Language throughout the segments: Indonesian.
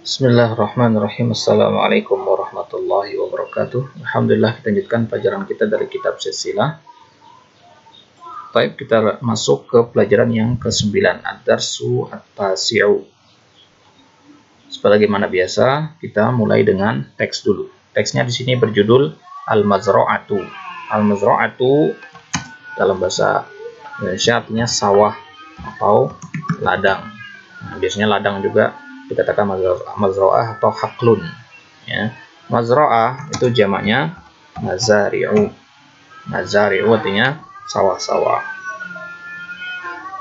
Bismillahirrahmanirrahim. Assalamualaikum warahmatullahi wabarakatuh. Alhamdulillah, kita lanjutkan pelajaran kita dari kitab silsilah. Baik, kita masuk ke pelajaran yang ke-9, ad-darsu at-tasi'u. Sebagaimana biasa, kita mulai dengan teks dulu. Teksnya di sini berjudul Al-Mazra'atu. Al-Mazra'atu dalam bahasa Indonesia artinya sawah atau ladang. Nah, biasanya ladang juga dikatakan mazra'ah atau haklun, ya. Mazra'ah itu jamaknya mazari'u. Mazari'u artinya sawah-sawah.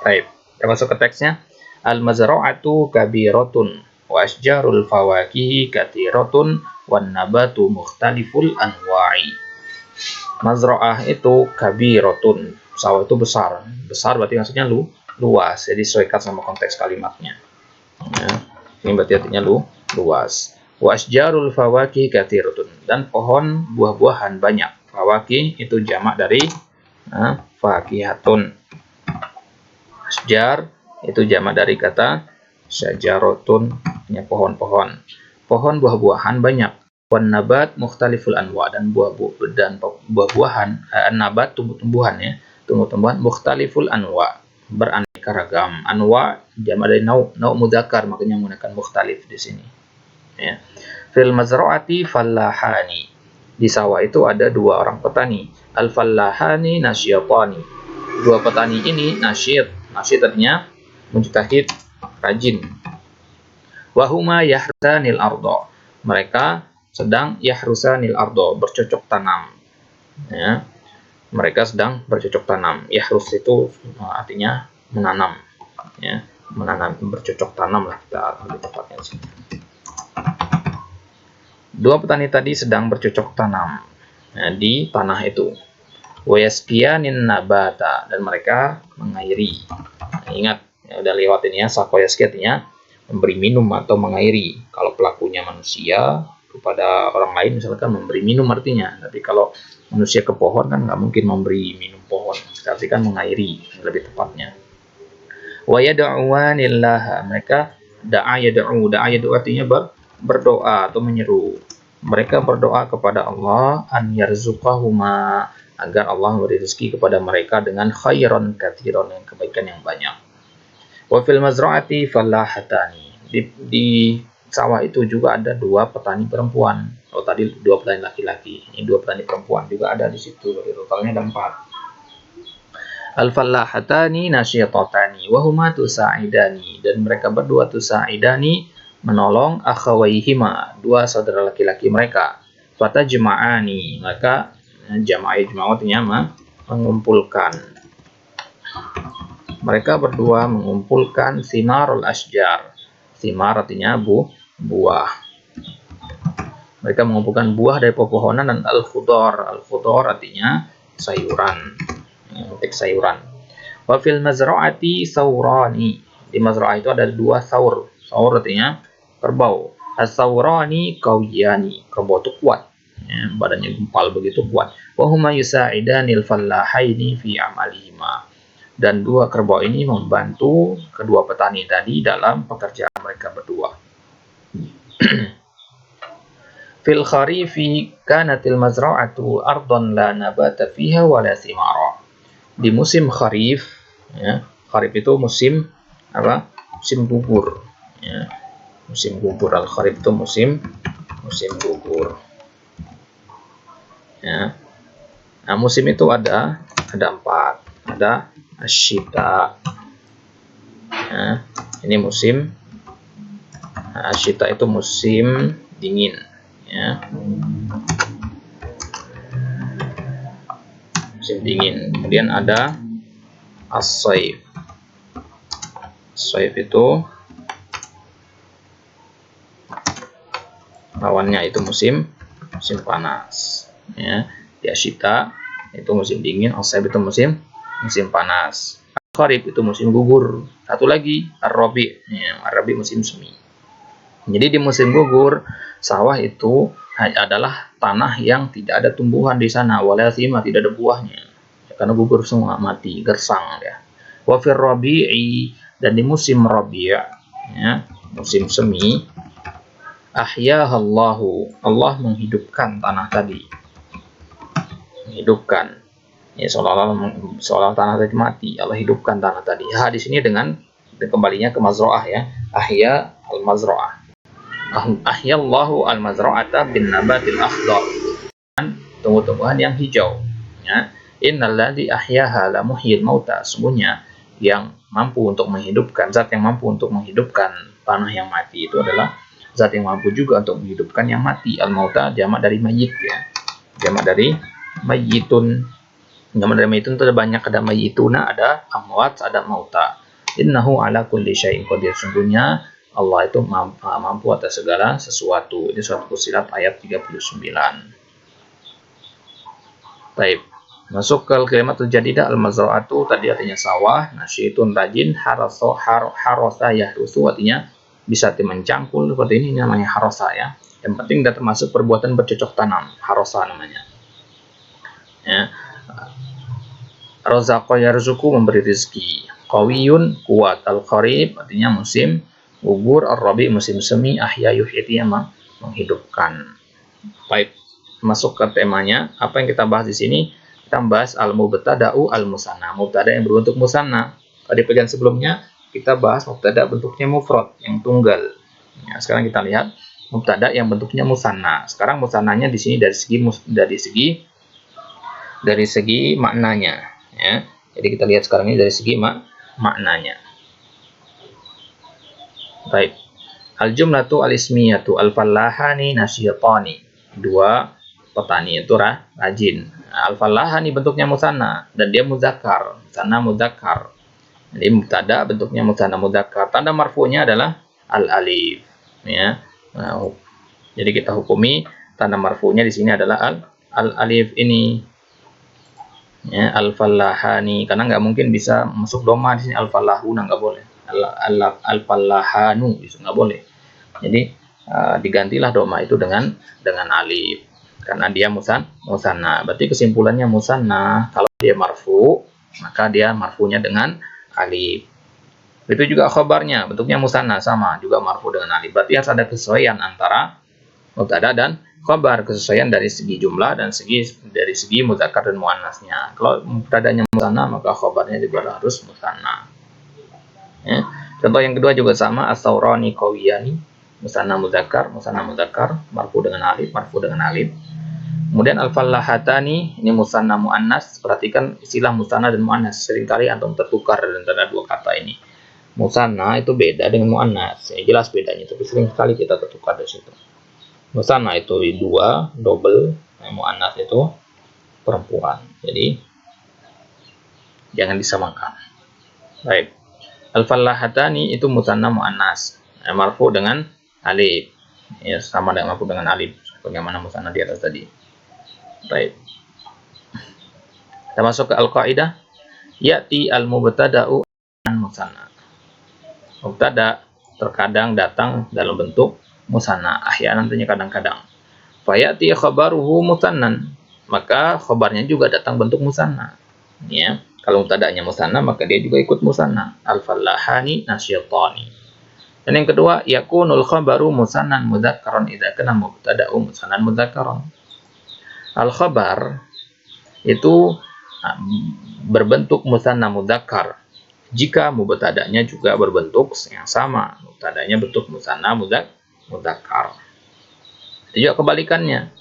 Baik, kita masuk ke teksnya. Al-mazra'atu kabiratun wa asjarul fawakihi katiratun wan nabatu mukhtaliful anwa'i. Mazra'ah itu kabiratun, sawah itu besar. Besar berarti maksudnya luas, jadi sesuaikan sama konteks kalimatnya, ya. Ini berarti artinya luas. Wa asjarul fawakih katsiratun, dan pohon buah-buahan banyak. Fawakih itu jamak dari fakihatun. Asjar itu jamak dari kata syajaratun, artinya pohon-pohon. Pohon buah-buahan banyak. Wan nabat mukhtaliful anwa, dan buah-buahan nabat tumbuh-tumbuhan, ya. Tumbuh-tumbuhan mukhtaliful anwa, beraneka ragam. Anwa jamak dari nau mudzakkar, makanya menggunakan mukhtalif di sini, ya. Fil mazra'ati fallahani, di sawah itu ada dua orang petani. Al fallahani nasyatani, dua petani ini nasyid artinya mujtahid, rajin. Wahuma yahrusanil ardo, mereka sedang yahrusanil ardo, bercocok tanam, ya. Mereka sedang bercocok tanam. Yahrus itu artinya menanam, ya. Menanam, bercocok tanam lah kita lebih tepatnya di sini. Dua petani tadi sedang bercocok tanam, ya, di tanah itu. Wa yasqiyanin nabata, dan mereka mengairi. Nah, ingat, ya, udah lewat ini ya, saqo yasqi artinya memberi minum atau mengairi. Kalau pelakunya manusia kepada orang lain misalkan memberi minum artinya, tapi kalau manusia ke pohon kan nggak mungkin memberi minum pohon, tapi kan mengairi lebih tepatnya. Wa yad'uwanillah, mereka yad'u artinya berdoa atau menyeru. Mereka berdoa kepada Allah an yarzuqahuma, agar Allah memberi rezeki kepada mereka dengan khairan katsiran, dengan kebaikan yang banyak. Wa fil mazra'ati fallahatani, di sawah itu juga ada dua petani perempuan. Oh, tadi dua petani laki-laki, ini dua petani perempuan juga ada di situ. Totalnya ada 4. Al-fallahatani nasyitatani wa huma tusa'idani, dan mereka berdua tusa'idani menolong akhawaihima, dua saudara laki-laki mereka. Fatajma'ani, maka jama'atnya mengumpulkan. Mereka berdua mengumpulkan simarul asjar. Simar artinya buah. Mereka mengumpulkan buah dari pepohonan, dan al-khudar artinya sayuran, memetik sayuran. Wa fil mazra'ati saurani, di mazra'ah itu ada dua saur. Saur artinya kerbau. As-saurani qawiyani, kerbau itu kuat, ya, badannya gempal begitu kuat. Wa huma yusa'idanil fallahaini fi amalihima, dan dua kerbau ini membantu kedua petani tadi dalam pekerjaan mereka berdua. Fil kharifi kanatil mazra'atu ardhan la nabata fiha wala thimara, di musim kharif, ya. Kharif itu musim apa? Musim gugur, ya. Musim gugur. Al-kharif itu musim gugur, ya. Nah, musim itu ada 4. Ada asyita, ya. Ini musim asyita, itu musim dingin, ya. Musim dingin. Kemudian ada as-saif. Saif itu lawannya, itu musim panas, ya. Di asyita itu musim dingin, as-saif itu musim panas. Kharif itu musim gugur. Satu lagi ar-rabi, ya, ar-rabi musim semi. Jadi di musim gugur, sawah itu adalah tanah yang tidak ada tumbuhan di sana, wala thima, tidak ada buahnya, ya, karena gugur semua, mati, gersang, ya. Wa fir rabi'i, dan di musim rabi', ya, musim semi, Ahyahallahu, Allah menghidupkan tanah tadi. Menghidupkan. Ya, seolah-olah tanah tadi mati, Allah hidupkan tanah tadi. Ha di sini dengan kembalinya ke mazra'ah ya. Ahya al-mazra'ah. Ahyallahu al-mazra'ata bin nabatil akhdar. Tumbuh-tumbuhan yang hijau. Ya. Innalladzi ahyaha la muhyil mauta. Sesungguhnya yang mampu untuk menghidupkan, zat yang mampu untuk menghidupkan tanah yang mati itu adalah zat yang mampu juga untuk menghidupkan yang mati. Al-mauta jamak dari mayit ya. Jamak dari mayitun. Jamak dari mayitun itu ada banyak, ada mayituna, ada amwat, ada mauta. Innahu ala kulli syai'in qadir. Sungguhnya Allah itu mampu atas segala sesuatu. Ini surat Fussilat ayat 39. Baik. Masuk ke kalimatul jadidah al-mazra'atu, tadi artinya sawah, nasyitun rajin, harasa yahrusu artinya bisa mencangkul seperti ini namanya harasa ya. Yang penting tidak termasuk perbuatan bercocok tanam, harasa namanya. Ya. Razaqo yarzuqu memberi rezeki. Qawiyun kuat, al-qarib artinya musim gugur, ar-rabi musim semi, ahya yuhyiti menghidupkan. Baik, masuk ke temanya. Apa yang kita bahas di sini? Kita bahas al-mubtada'u al-musanna. Mubtada yang berbentuk musanna. Pada pelajaran sebelumnya kita bahas mubtada bentuknya mufrad, yang tunggal. Ya, sekarang kita lihat mubtada yang bentuknya musanna. Sekarang musannanya di sini dari segi maknanya. Ya. Jadi kita lihat sekarang ini dari segi maknanya. Baik. Al-jumlatu al-ismiyatu al-fallahani nasyitani. Dua petani itu rajin. Al-fallahani bentuknya musanna dan dia muzakkar. Musanna muzakkar. Jadi mubtada bentuknya musanna muzakkar. Tanda marfu'nya adalah al-alif. Ya. Nah, jadi kita hukumi tanda marfu'nya di sini adalah al-alif ini. Ya, al-fallahani, karena nggak mungkin bisa masuk doma di sini al-fallahuna, nggak boleh. Al-fallahanu itu nggak boleh. Jadi digantilah doma itu dengan alif karena dia musanna. Berarti kesimpulannya musanna kalau dia marfu maka dia marfunya dengan alif. Itu juga khabarnya bentuknya musanna sama juga marfu dengan alif. Berarti harus ada kesesuaian antara mubtada dan khabar, kesesuaian dari segi jumlah dan dari segi mudzakkar dan muannasnya. Kalau mubtadanya musanna maka khabarnya juga harus musanna. Ya. Contoh yang kedua juga sama, as-saurani qawiyani, musanna mudzakkar, marfu dengan alif, Kemudian al-fallahatani ini musanna muannas. Perhatikan istilah musanna dan muannas, seringkali antum tertukar antara dua kata ini. Musanna itu beda dengan muannas. Ya, jelas bedanya, tapi sering sekali kita tertukar di situ. Musanna itu dua, double, muannas itu perempuan. Jadi jangan disamakan. Baik. Al-fallahatani itu musanna muannas, marfu dengan alif. Ya, sama dengan marfu dengan alif bagaimana musanna di atas tadi. Baik. Kita masuk ke al-qaidah. Ya'ti al-mubtada'u an musanna. Mubtada terkadang datang dalam bentuk musanna, ahyanan artinya kadang-kadang. Fayati khabaruhu musannan, maka khabarnya juga datang bentuk musanna. Ya, kalau mubtada'nya musanna maka dia juga ikut musanna. Al-fallahani nasyitani. Dan yang kedua, yakunul khabaru musannan mudzakkaran idza kana mubtada'u musannan mudzakkaran. Al-khabar itu berbentuk musanna mudzakkar jika mubtada'nya juga berbentuk yang sama, mubtada'nya bentuk musanna mudzakkar. Juga kebalikannya,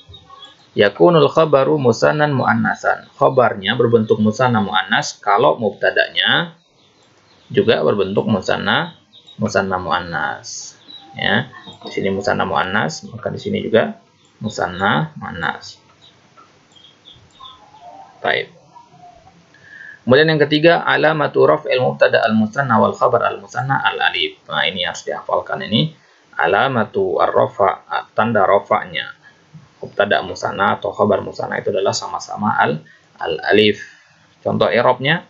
yakunul khabaru musannan muannasan. Khabarnya berbentuk musanna muannas kalau mubtada'nya juga berbentuk musanna muannas. Ya, di sini musanna muannas, maka di sini juga musanna muannas. Baik. Kemudian yang ketiga, alamatu raf'il mubtada al-musanna wal khabar al-musanna al-alif. Nah, ini harus dihafalkan ini. Alamatu ar-rafa, tanda rafa'nya mubtada musanna atau khabar musanna itu adalah sama-sama al-alif. Contoh i'rabnya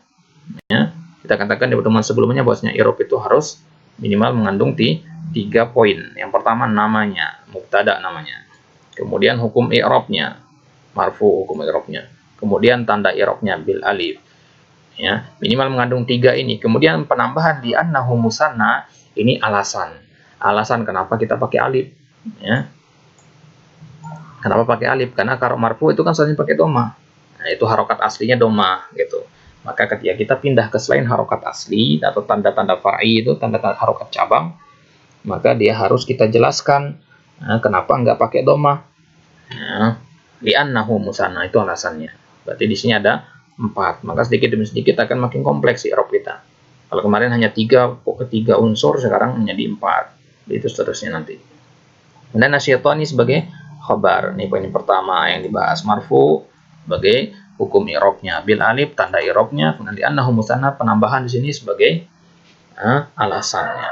ya, kita katakan di pertemuan sebelumnya bahwasanya i'rab itu harus minimal mengandung 3 poin. Yang pertama namanya, mubtada namanya. Kemudian hukum i'rabnya, marfu hukum i'rabnya. Kemudian tanda i'rabnya bil alif. Ya, minimal mengandung 3 ini. Kemudian penambahan di annahu musanna ini alasan kenapa kita pakai alif. Ya. Kenapa pakai alif? Karena kalau marfu itu kan selalu pakai doma. Nah, itu harokat aslinya doma gitu. Maka ketika kita pindah ke selain harokat asli atau tanda-tanda far'i itu tanda-tanda harokat cabang, maka dia harus kita jelaskan kenapa nggak pakai doma. Nah, li'annahu musanna, itu alasannya. Berarti di sini ada 4. Maka sedikit demi sedikit akan makin kompleks i'rab kita. Kalau kemarin hanya 3 unsur, sekarang menjadi 4. Itu seterusnya nanti. Kemudian nasyiatani sebagai khabar. Ini poin pertama yang dibahas. Marfu sebagai hukum i'rabnya, bil alif tanda i'rabnya, kemudian li'annahu musanna penambahan di sini sebagai alasannya.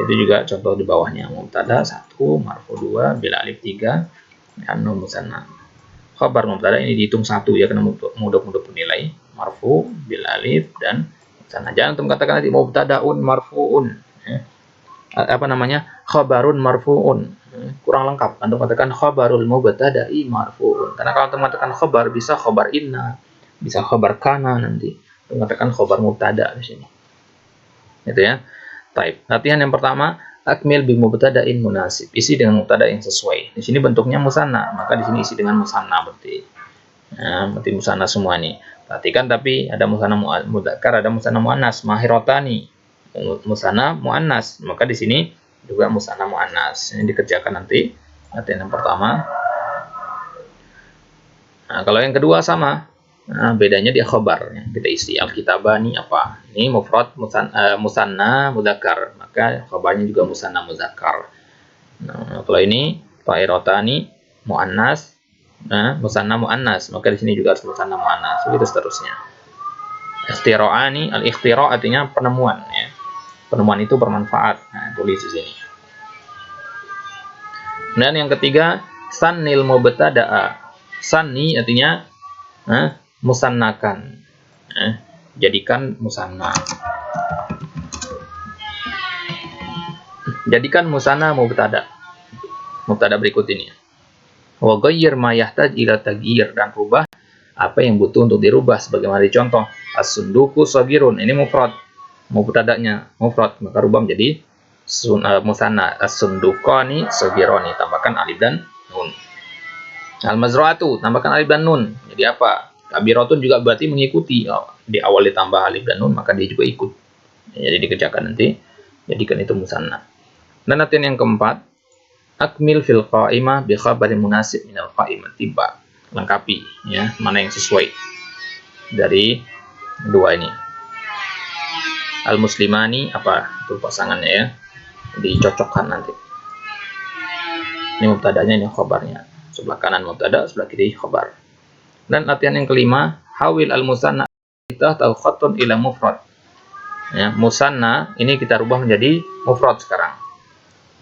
Itu juga contoh di bawahnya. Mubtada 1, marfu 2, bil alif 3, li'annahu musanna. Khabar mubtada ini dihitung 1 ya, karena mudah-mudah penilai. Marfu bil alif dan musanna. Jangan antum katakan nanti mubtadaun marfuun. Apa namanya? Khabarun marfuun. Kurang lengkap. Antum katakan khabarul mubtada'i marfuun. Karena kalau antum katakan khabar, bisa khabar inna, bisa khabar kana nanti. Antum katakan khabar mubtada di sini. Itu ya. Baik. Latihan yang pertama, akmil bil mubtada'in munasib. Isi dengan mubtada yang sesuai. Di sini bentuknya musanna, maka di sini isi dengan musanna berarti. Nah, berarti musanna semua nih. Perhatikan tapi ada musanna mudzakkar, ada musanna muannas, mahirotani. Musanna muannas, maka di sini juga musanna muannas. Ini dikerjakan nanti latihan yang pertama. Nah, kalau yang kedua sama. Nah, bedanya dia khabar. Kita isi al-kitabani apa? Ini mufrad musanna mudzakkar, maka khabarnya juga musanna mudzakkar. Nah, kalau ini fa'irotani muannas, musanna muannas, maka di sini juga harus musanna muannas. Begitu seterusnya. Ikhtira'ani, al-ikhtira' artinya penemuan ya. Penemuan itu bermanfaat. Nah, tulis di sini. Dan yang ketiga, sannil mubtada'a. Sanni artinya musannakan. Jadikan musanna. Jadikan musanna mubtada. Mubtada berikut ini. Wa ghayyir ma yahtaj ila taghyir, dan rubah apa yang butuh untuk dirubah sebagaimana dicontoh. As-sunduku sagirun, ini mufrad. Mubtadanya mufrad, maka rubah menjadi musanna. As-sundukani sagironi, tambahkan alif dan nun. Al-mazra'atu, tambahkan alif dan nun. Jadi apa? Kabiratun juga berarti mengikuti. Di awal ditambah alif dan nun, maka dia juga ikut. Jadi dikerjakan nanti. Jadikan itu musanna. Dan latihan yang keempat, akmil fil qa'imah bi khabarin munasib minal qa'imah. Tiba, lengkapi ya, mana yang sesuai dari dua ini. Al-muslimani apa? Itu pasangannya ya. Dicocokkan nanti. Ini mubtadanya, ini khabarnya. Sebelah kanan mubtada, sebelah kiri khabar. Dan latihan yang kelima, hawil al-musanna kita tahu khatun ila mufrad. Ya, musanna ini kita rubah menjadi mufrad sekarang.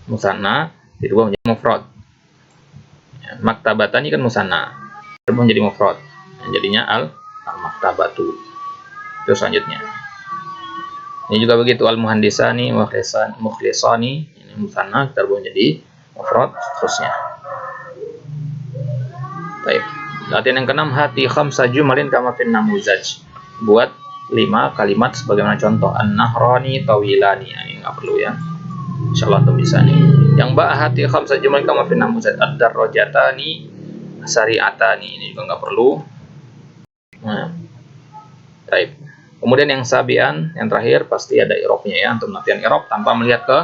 Musanna dirubah menjadi mufrad. Ya, maktabatani kan musanna, dirubah menjadi mufrad. Jadinya al-maktabatu. Itu selanjutnya. Ini juga begitu, al-muhandisani mukhlisani, ini musanna kita rubah menjadi mufrad, terusnya. Baik. Latihan yang keenam, hati khamsa jumalin kama fin namuzaj. Buat 5 kalimat sebagaimana contoh. An-nahrani tawilani. Ini enggak perlu ya. Insyaallah tuh bisa nih. Yang hati khamsa jumalin kama fin namuzaj. Ad-darajatani sari'atani. Ini juga enggak perlu. Nah. Baik. Kemudian yang sabian, yang terakhir pasti ada i'rabnya ya. Untuk latihan i'rab tanpa melihat ke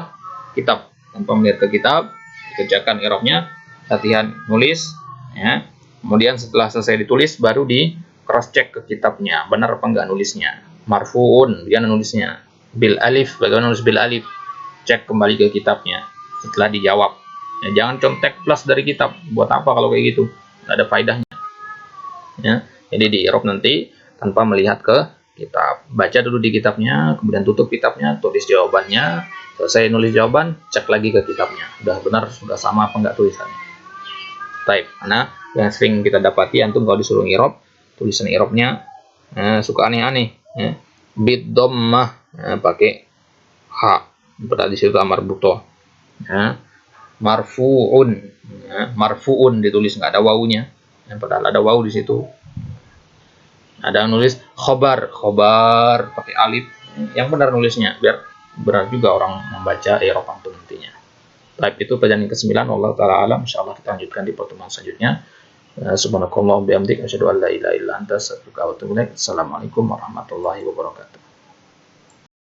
kitab. Tanpa melihat ke kitab, dikerjakan i'rabnya, latihan nulis ya. Kemudian setelah selesai ditulis baru di cross check ke kitabnya, benar apa enggak nulisnya. Marfuun, dia nulisnya. Bil alif, bagaimana nulis bil alif? Cek kembali ke kitabnya setelah dijawab. Ya, jangan contek plus dari kitab. Buat apa kalau kayak gitu? Nggak ada faedahnya. Ya, jadi di i'rab nanti tanpa melihat ke kitab. Baca dulu di kitabnya, kemudian tutup kitabnya, tulis jawabannya. Selesai nulis jawaban, cek lagi ke kitabnya. Udah benar, sudah sama apa enggak tulisannya. Type. Karena yang sering kita dapati antum kalau disuruh i'rab, tulisan i'rabnya suka aneh-aneh ya. Bid dhammah pakai h, berarti di situ amar buto ya. Marfuun ya. Marfuun ditulis nggak ada wawunya ya, padahal ada wawu di situ. Ada yang nulis khobar pakai alif, yang benar nulisnya biar benar juga orang membaca i'rab antum nantinya. Baik, itu pelajaran yang ke-9. Wallahu taala alam. Insyaallah kita lanjutkan di pertemuan selanjutnya. Subhanakallahumma bihamdika asyhadu an la ilaha illa anta astaghfiruka wa atubu ilaik. Assalamualaikum warahmatullahi wabarakatuh.